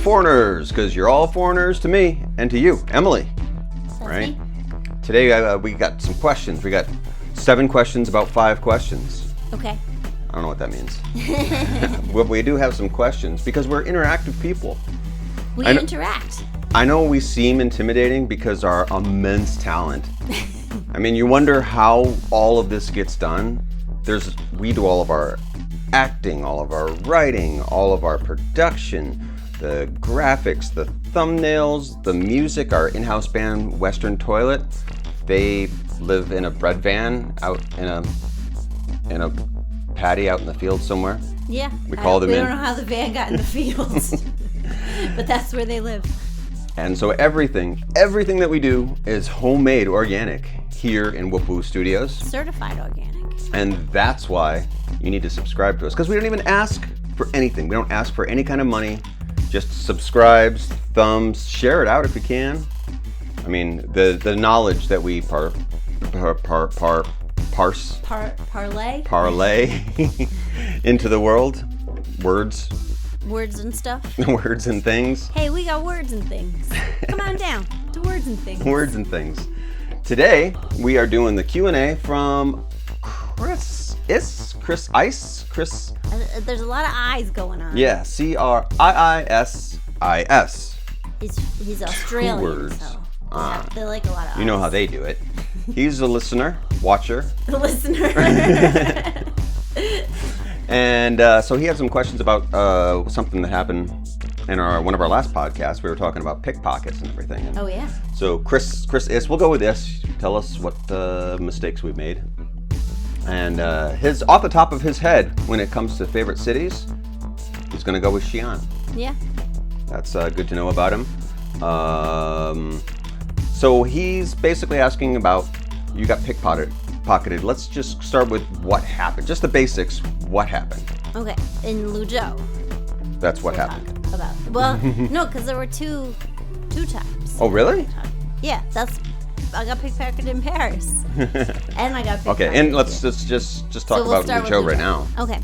foreigners, because you're all foreigners to me and to you, Emily. That's Right? me. Today we got some questions. We got 7 questions about 5 questions. Okay. I don't know what that means. But we do have some questions because we're interactive people. We interact. I know we seem intimidating because our immense talent. I mean, you wonder how all of this gets done. We do all of our acting, all of our writing, all of our production, the graphics, the thumbnails, the music. Our in-house band, Western Toilet, they live in a bread van out in a paddy out in the field somewhere. Yeah. We call them We in. don't know how the van got in the fields, but that's where they live. And so everything that we do is homemade, organic here in whoopwu Studios. Certified organic. And that's why you need to subscribe to us, because we don't even ask for anything. We don't ask for any kind of money. Just subscribes, thumbs, share it out if you can. I mean, the knowledge that we parlay into the world, words and stuff. words and things. Hey, we got words and things. Come on down to words and things. Words and things. Today we are doing the Q&A from Chris. There's a lot of I's going on. Yeah, CRIISIS. He's Australian, 2 words. so they like a lot of I's. You know how they do it. He's a listener, watcher. The listener. And so he had some questions about something that happened in one of our last podcasts. We were talking about pickpockets and everything. And Oh, yeah. so Chris, we'll go with this. Tell us what mistakes we've made. And his off the top of his head, when it comes to favorite cities, he's going to go with Xi'an. Yeah. That's good to know about him. So he's basically asking about, you got pickpocketed. Let's just start with what happened. Just the basics. What happened? Okay. In Luzhou. That's what we'll happened. talk about. Well, no, because there were two times. Oh, really? Yeah, I got pickpocketed in Paris. And I got pickpocketed. Okay, and let's just talk about Luzhou right now. Okay.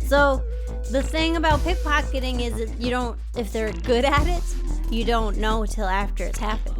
So the thing about pickpocketing is that you don't, if they're good at it, you don't know till after it's happened.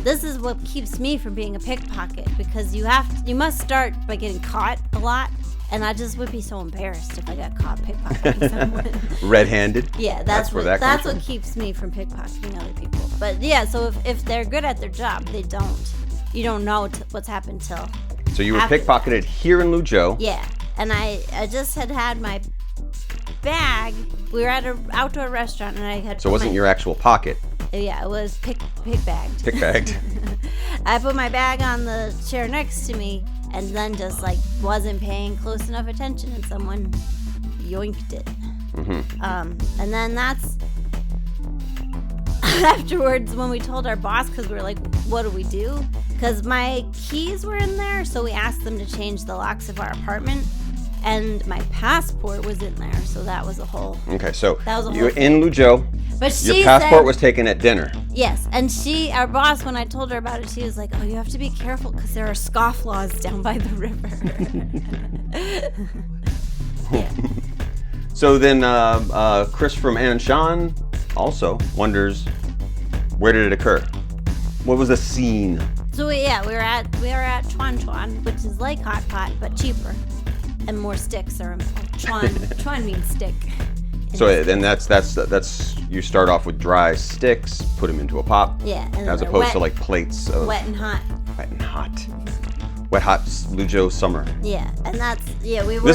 This is what keeps me from being a pickpocket, because you must start by getting caught a lot, and I just would be so embarrassed if I got caught pickpocketing someone. Red-handed? Yeah, that's what keeps me from pickpocketing other people. But yeah, so if they're good at their job, you don't know what's happened till. So you were pickpocketed here in Luzhou. Yeah, and I just had my bag. We were at an outdoor restaurant, and I had. So it wasn't your actual pocket. Yeah, it was pick-bagged. Pick-bagged. I put my bag on the chair next to me, and then just wasn't paying close enough attention, and someone yoinked it. Mm-hmm. And then that's afterwards when we told our boss, because we were like, what do we do? Because my keys were in there, so we asked them to change the locks of our apartment. And my passport was in there, so that was a whole. Okay, so you're in Luzhou. But your passport was taken at dinner. Yes, and our boss, when I told her about it, she was like, "Oh, you have to be careful because there are scofflaws down by the river." Yeah. So then, Chris from Anshan also wonders, where did it occur? What was the scene? So we were at Chuan, which is like hot pot but cheaper. And more sticks are involved. Chuan means stick. So then that's you start off with dry sticks, put them into a pot. Yeah. And as opposed to plates of wet and hot. Wet hot Luzhou summer. Yeah, and we were.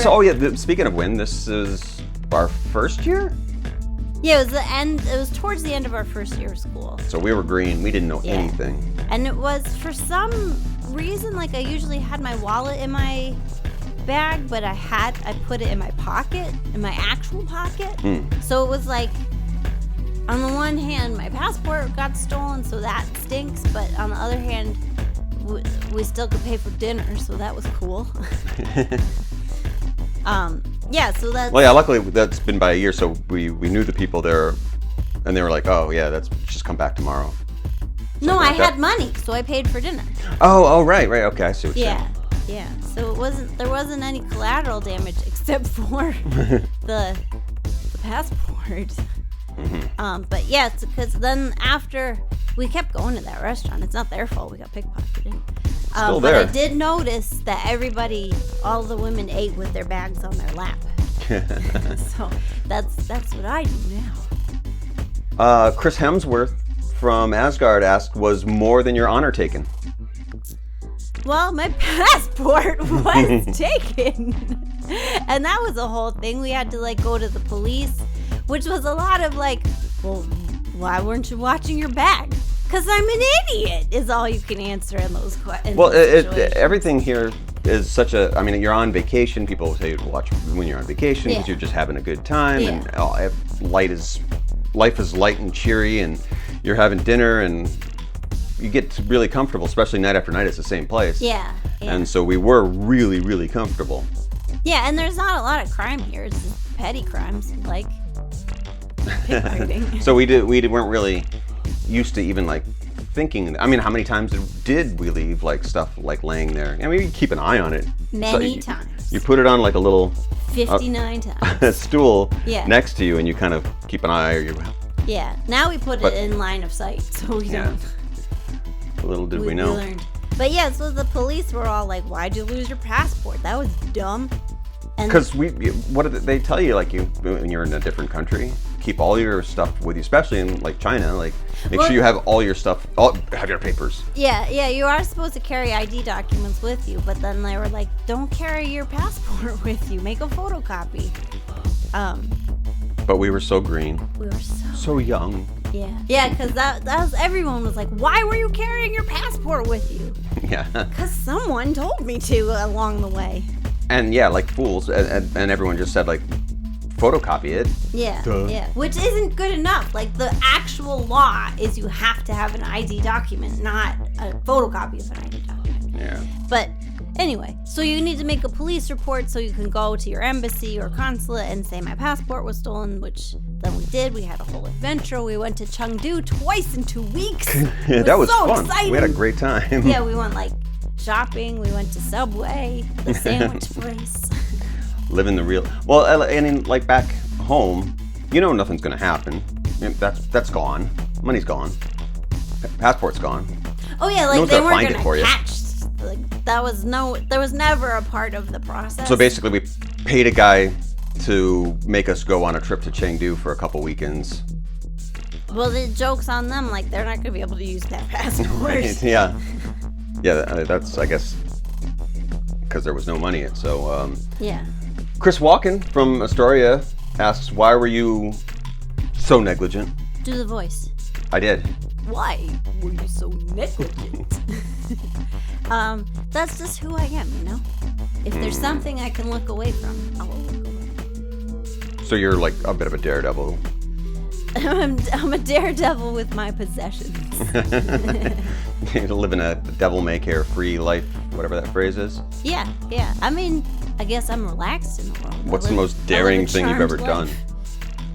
Speaking of when, this is our first year. Yeah, it was towards the end of our first year of school. So we were green. We didn't know anything. And it was, for some reason, I usually had my wallet in my bag, but I put it in my pocket, in my actual pocket. So it was on the one hand, my passport got stolen, so that stinks, but on the other hand, we still could pay for dinner, so that was cool. Yeah, so that's... Well, yeah, luckily that's been by a year, so we knew the people there, and they were like, oh, yeah, that's just come back tomorrow. No, I had money, so I paid for dinner. Oh, right, okay, I see what you're saying. Yeah, so there wasn't any collateral damage except for the passport. But yeah, it's because then after we kept going to that restaurant, it's not their fault we got pickpocketed. Still but there. I did notice that all the women ate with their bags on their lap. So that's what I do now. Chris Hemsworth from Asgard asked, was more than your honor taken? Well, my passport was taken. And that was a whole thing. We had to go to the police, which was a lot of well, why weren't you watching your bag? Because I'm an idiot is all you can answer in those questions. Well, everything here is such a, I mean, you're on vacation. People will say to watch when you're on vacation because you're just having a good time. Yeah. And life is light and cheery, and you're having dinner, and you get really comfortable, especially night after night. It's the same place. Yeah. And so we were really, really comfortable. Yeah, and there's not a lot of crime here. It's just petty crimes like pickpocketing. So we weren't really used to even thinking. I mean, how many times did we leave stuff laying there? I mean, you keep an eye on it. Many times. You put it on a little 59 times. stool Yeah. next to you, and you kind of keep an eye. Yeah. Now we put it in line of sight, so we don't. Little did we know. We learned. But yeah, so the police were all like, "Why'd you lose your passport? That was dumb." Because what did they tell you? When you're in a different country, keep all your stuff with you, especially in China. Make sure you have all your stuff. Have your papers. Yeah, you are supposed to carry ID documents with you, but then they were like, "Don't carry your passport with you. Make a photocopy." But we were so green. We were so young. Yeah, because that was everyone was like, "Why were you carrying your passport with you?" Yeah. Because someone told me to along the way. And like fools, and everyone just said photocopy it. Yeah. Duh. Yeah. Which isn't good enough. The actual law is you have to have an ID document, not a photocopy of an ID document. Yeah. But anyway, so you need to make a police report so you can go to your embassy or consulate and say my passport was stolen, which then we did. We had a whole adventure. We went to Chengdu twice in 2 weeks. That was so fun. exciting. We had a great time. Yeah, we went shopping. We went to Subway, the sandwich place. Living the real. Well, and back home, nothing's gonna happen. That's gone. Money's gone. Passport's gone. Oh yeah, No one's they gonna weren't find it for gonna you. catch. There was never a part of the process. So basically, we paid a guy to make us go on a trip to Chengdu for a couple weekends. Well, the joke's on them. They're not gonna be able to use that passport. Right, yeah. Yeah, that's, I guess, because there was no money. So, Yeah. Chris Walken from Astoria asks, why were you so negligent? Do the voice. I did. Why were you so negligent? That's just who I am, If there's something I can look away from, I will look away. So you're a bit of a daredevil. I'm a daredevil with my possessions. You live in a devil-may-care-free life, whatever that phrase is. Yeah. I mean, I guess I'm relaxed in the world. What's the most daring thing you've ever done?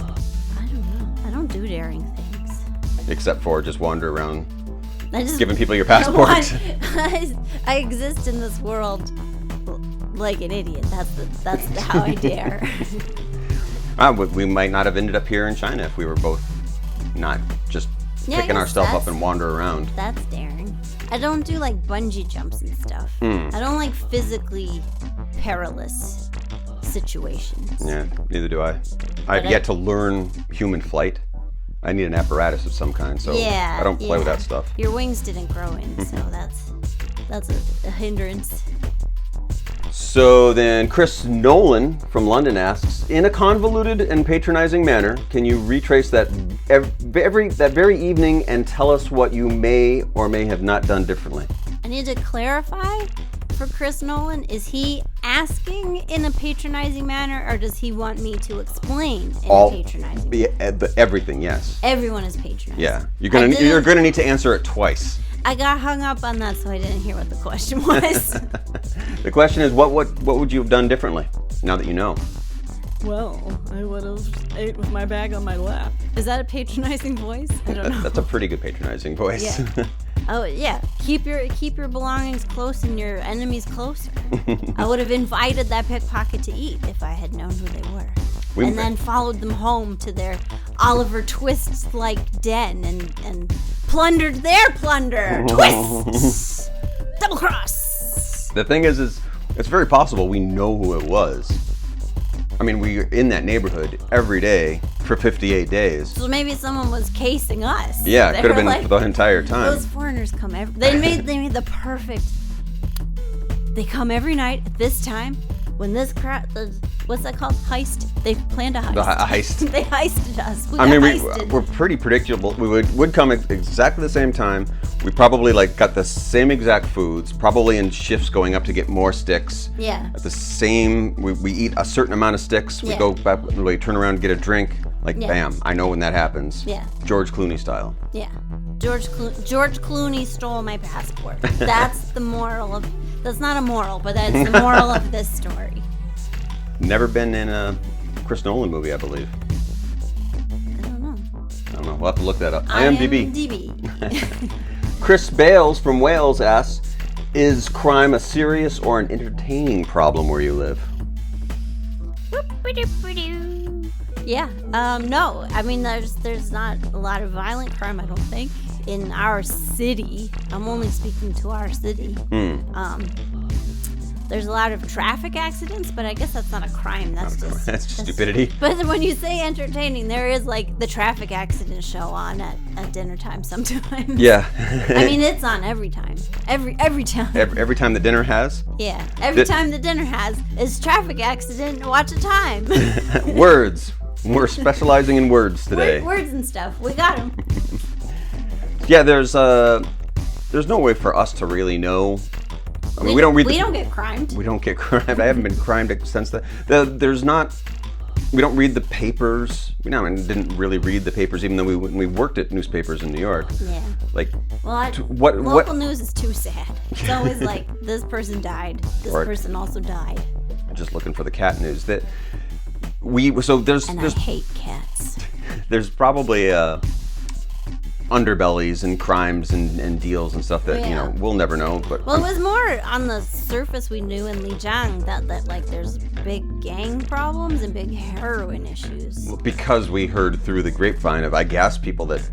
I don't know. I don't do daring things. Except for just wander around giving people your passport. I exist in this world like an idiot. That's how I dare. We might not have ended up here in China if we were both not just picking our stuff up and wander around. That's daring. I don't do bungee jumps and stuff. I don't like physically perilous situations. Yeah, neither do I. I've yet to learn human flight. I need an apparatus of some kind, so I don't play with that stuff. Your wings didn't grow in, so that's a hindrance. So then Chris Nolan from London asks, in a convoluted and patronizing manner, can you retrace that very evening and tell us what you may or may have not done differently? I need to clarify for Chris Nolan, is he asking in a patronizing manner, or does he want me to explain in a patronizing manner? Everything, yes. Everyone is patronizing. Yeah, you're gonna need to answer it twice. I got hung up on that, so I didn't hear what the question was. The question is, what would you have done differently now that you know? Well, I would have ate with my bag on my lap. Is that a patronizing voice? I don't know. That's a pretty good patronizing voice. Yeah. Oh yeah, keep your belongings close and your enemies closer. I would have invited that pickpocket to eat if I had known who they were, and then followed them home to their Oliver Twist's like den and plundered their plunder. Twist! Double cross! The thing is it's very possible we know who it was. I mean, we were in that neighborhood every day for 58 days. So maybe someone was casing us. Yeah, it They could have were been like, for the entire time. Those foreigners come they made the perfect. They come every night at this time when this what's that called? Heist. They planned a heist. The heist. They heisted us. We're pretty predictable. We would come at exactly the same time. We probably like got the same exact foods, probably in shifts going up to get more sticks. Yeah. At the same, we eat a certain amount of sticks. We go back, we turn around, get a drink. Like, bam, I know when that happens. Yeah. George Clooney style. Yeah. George Clooney stole my passport. That's the moral of. That's not a moral, but that's the moral of this story. Never been in a Chris Nolan movie, I believe. I don't know. We'll have to look that up. IMDb. IMDb. Chris Bales from Wales asks, is crime a serious or an entertaining problem where you live? Yeah. No. I mean, there's not a lot of violent crime, I don't think, in our city. I'm only speaking to our city. There's a lot of traffic accidents, but I guess that's not a crime. That's just stupidity. But when you say entertaining, there is like the traffic accident show on at dinner time sometimes. Yeah. I mean, it's on every time. Every time. Every time the dinner has? Yeah. Every time the dinner has is traffic accident. Watch a time. Words. We're specializing in words today. Words and stuff. We got them. Yeah, there's no way for us to really know. I mean, we don't get crimed. We don't get crimed. I haven't been crimed since there's not. We don't read the papers. Didn't really read the papers, even though we worked at newspapers in New York. Yeah. Like, local news is too sad. It's always like, this person died. This person also died. Just looking for the cat news. I hate cats. There's probably underbellies and crimes and deals and stuff that we'll never know. But it was more on the surface. We knew in Lijiang that like there's big gang problems and big heroin issues. Because we heard through the grapevine of, I guess, people that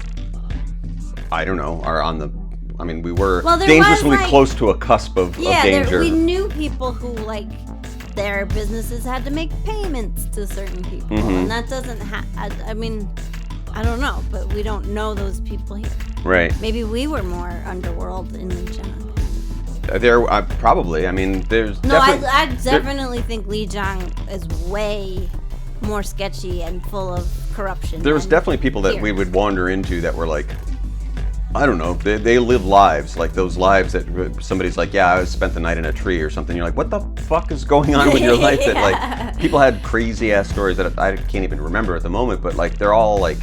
I don't know are on the. I mean, we were dangerously close to a cusp of danger. We knew people who like their businesses had to make payments to certain people, and that doesn't. I mean. I don't know, but we don't know those people here. Right. Maybe we were more underworld in Lijiang. There, probably. I mean, there's. No, I definitely think Lijiang is way more sketchy and full of corruption. There's definitely people that we would wander into that were like, I don't know, they live lives, like those lives that somebody's like, yeah, I spent the night in a tree or something. You're like, what the fuck is going on with your life? That like, people had crazy ass stories that I can't even remember at the moment, but like, they're all like,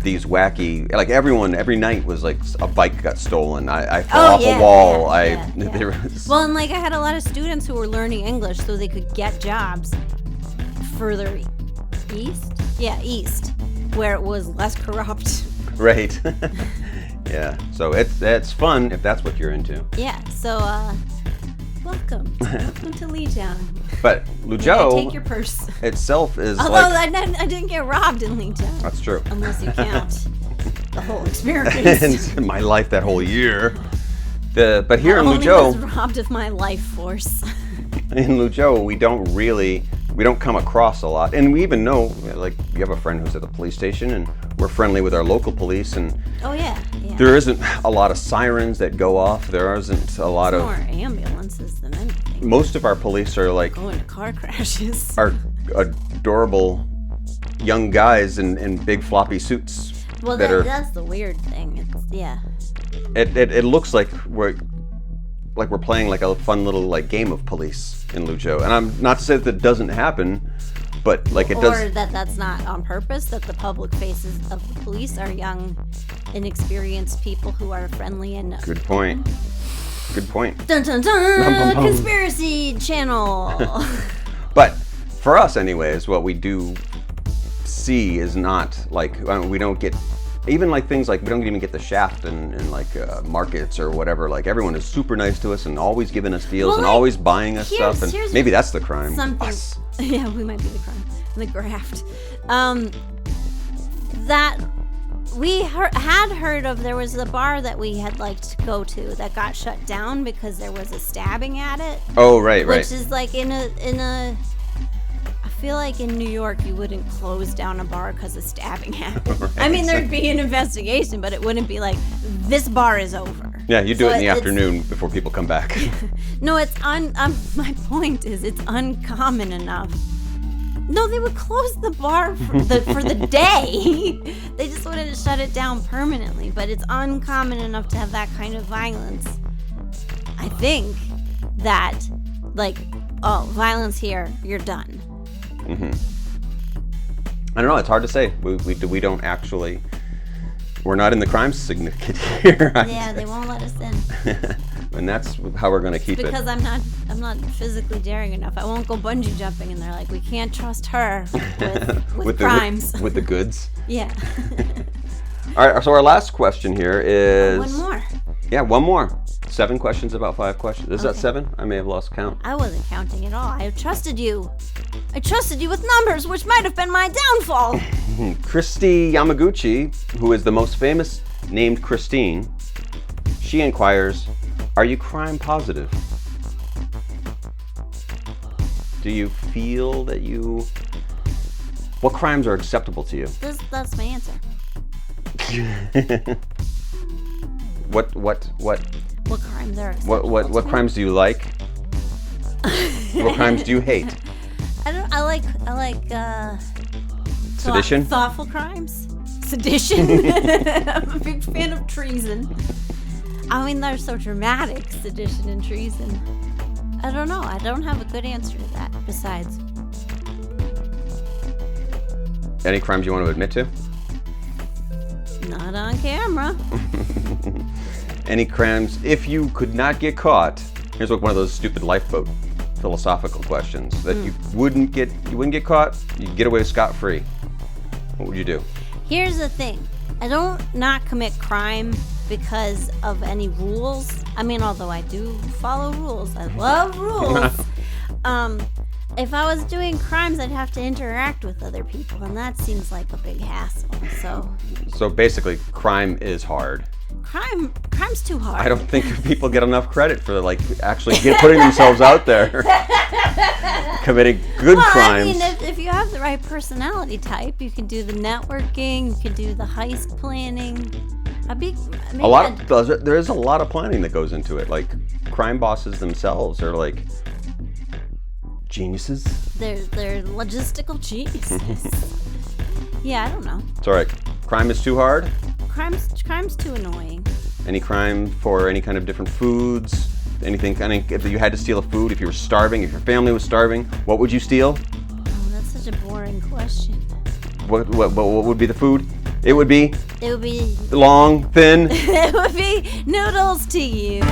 these wacky, like every night was like a bike got stolen. I fell off a wall. Well, and like I had a lot of students who were learning English so they could get jobs further east. Yeah, east, where it was less corrupt. Right. Yeah. So it's fun if that's what you're into. Yeah. So welcome to Lijiang. But Luzhou, take your purse. Itself is Although I didn't get robbed in Lijiang. That's true. Unless you count the whole experience. And my life that whole year. But here in Luzhou, Luzhou, I was robbed of my life force. In Luzhou, we don't come across a lot, and we even know, like, you have a friend who's at the police station, and we're friendly with our local police, and there isn't a lot of sirens that go off. There isn't a lot of more ambulances than anything. Most of our police are like going to car crashes. Are adorable young guys in big floppy suits. Well, that's the weird thing. It looks like we're playing like a fun little like game of police in Luzhou, and I'm not to say that doesn't happen, but like it does. Or that's not on purpose. That the public faces of the police are young, inexperienced people who are friendly and. Good point. Dun dun dun! Conspiracy channel. But for us, anyways, what we do see is not like we don't get. Even like things like we don't even get the shaft in like markets or whatever. Like everyone is super nice to us and always giving us deals and always buying us stuff. And maybe that's the crime. Us. Yeah, we might be the crime. The graft. that we had heard of, there was a bar that we had liked to go to that got shut down because there was a stabbing at it. Oh, right. Which is like in a I feel like in New York you wouldn't close down a bar because a stabbing happened. Right. I mean, there'd be an investigation, but it wouldn't be like, this bar is over. Yeah, you do it in the afternoon before people come back. No, it's my point is it's uncommon enough. No, they would close the bar for the day. They just wouldn't shut it down permanently, but it's uncommon enough to have that kind of violence. I think that, like, oh, violence here, you're done. Mm-hmm. I don't know. It's hard to say. We don't actually. We're not in the crime syndicate here. Yeah, they won't let us in. And that's how we're going to keep because I'm not physically daring enough. I won't go bungee jumping, and they're like, we can't trust her with crimes. With the goods. Yeah. All right. So our last question here is. One more. Yeah, one more. 7 questions about 5 questions. Is that 7? I may have lost count. I wasn't counting at all. I trusted you. I trusted you with numbers, which might have been my downfall. Christy Yamaguchi, who is the most famous named Christine, she inquires, are you crime positive? Do you feel that what crimes are acceptable to you? That's my answer. What crimes are acceptable? What crimes do you like? What crimes do you hate? I like sedition? Thoughtful crimes. Sedition. I'm a big fan of treason. I mean, they're so dramatic, sedition and treason. I don't know. I don't have a good answer to that besides. Any crimes you want to admit to? Not on camera. Any crimes, if you could not get caught, here's one of those stupid lifeboat philosophical questions that you wouldn't get caught, you'd get away scot-free. What would you do? Here's the thing. I don't not commit crime because of any rules. I mean, although I do follow rules. I love rules. If I was doing crimes, I'd have to interact with other people, and that seems like a big hassle. So basically, crime is hard. Crime's too hard. I don't think people get enough credit for actually putting themselves out there, committing good crimes. I mean, if you have the right personality type, you can do the networking, you can do the heist planning. There is a lot of planning that goes into it. Like, crime bosses themselves are like geniuses. They're logistical geniuses. Yeah, I don't know. It's all right. Crime is too hard. Crime's too annoying. Any crime for any kind of different foods? Anything? If you had to steal a food, if you were starving, if your family was starving, what would you steal? Oh, that's such a boring question. What would be the food? It would be long, thin. It would be noodles to you.